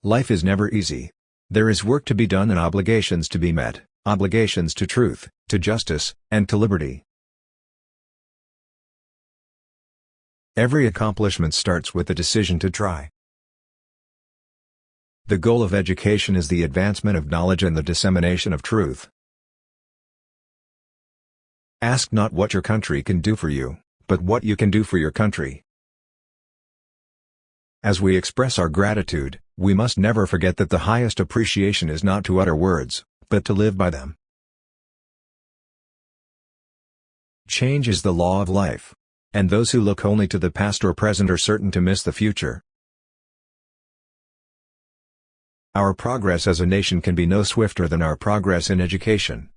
Life is never easy. There is work to be done and obligations to be met, obligations to truth, to justice, and to liberty. Every accomplishment starts with the decision to try. The goal of education is the advancement of knowledge and the dissemination of truth. Ask not what your country can do for you, but what you can do for your country. As we express our gratitude, we must never forget that the highest appreciation is not to utter words, but to live by them. Change is the law of life, and those who look only to the past or present are certain to miss the future. Our progress as a nation can be no swifter than our progress in education.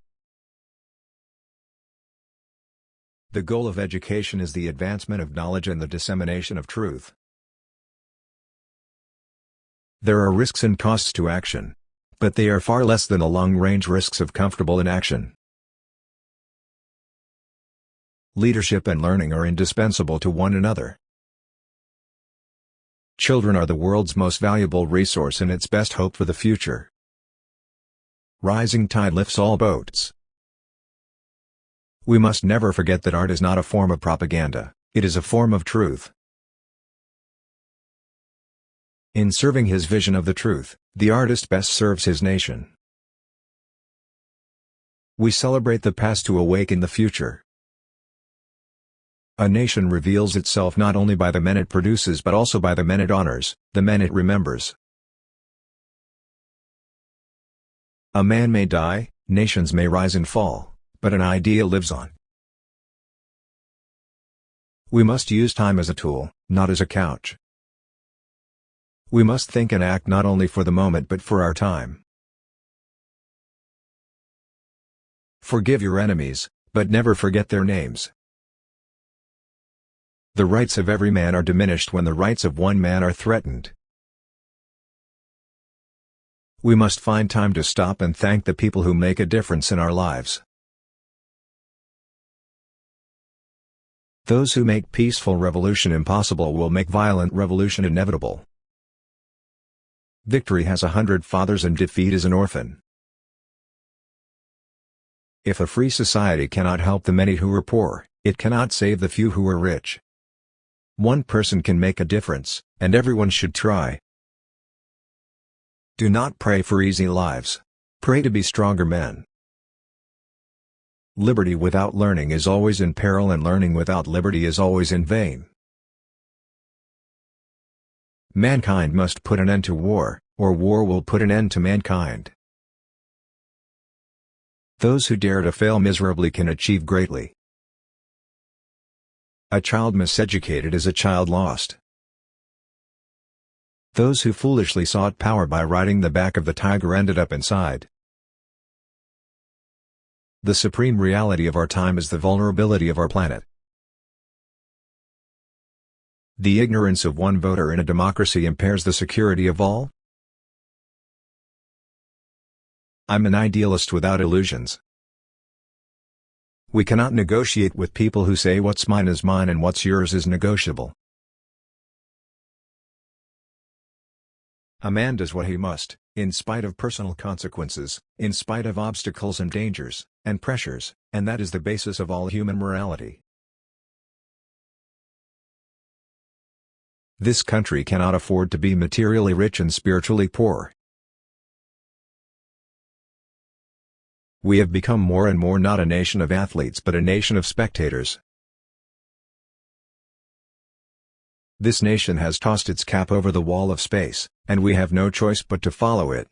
The goal of education is the advancement of knowledge and the dissemination of truth. There are risks and costs to action, but they are far less than the long-range risks of comfortable inaction. Leadership and learning are indispensable to one another. Children are the world's most valuable resource and its best hope for the future. Rising tide lifts all boats. We must never forget that art is not a form of propaganda, it is a form of truth. In serving his vision of the truth, the artist best serves his nation. We celebrate the past to awaken the future. A nation reveals itself not only by the men it produces but also by the men it honors, the men it remembers. A man may die, nations may rise and fall, but an idea lives on. We must use time as a tool, not as a couch. We must think and act not only for the moment but for our time. Forgive your enemies, but never forget their names. The rights of every man are diminished when the rights of one man are threatened. We must find time to stop and thank the people who make a difference in our lives. Those who make peaceful revolution impossible will make violent revolution inevitable. Victory has 100 fathers and defeat is an orphan. If a free society cannot help the many who are poor, it cannot save the few who are rich. One person can make a difference, and everyone should try. Do not pray for easy lives. Pray to be stronger men. Liberty without learning is always in peril and learning without liberty is always in vain. Mankind must put an end to war, or war will put an end to mankind. Those who dare to fail miserably can achieve greatly. A child miseducated is a child lost. Those who foolishly sought power by riding the back of the tiger ended up inside. The supreme reality of our time is the vulnerability of our planet. The ignorance of one voter in a democracy impairs the security of all. I'm an idealist without illusions. We cannot negotiate with people who say what's mine is mine and what's yours is negotiable. A man does what he must, in spite of personal consequences, in spite of obstacles and dangers, and pressures, and that is the basis of all human morality. This country cannot afford to be materially rich and spiritually poor. We have become more and more not a nation of athletes but a nation of spectators. This nation has tossed its cap over the wall of space, and we have no choice but to follow it.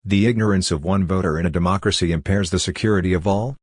The ignorance of one voter in a democracy impairs the security of all.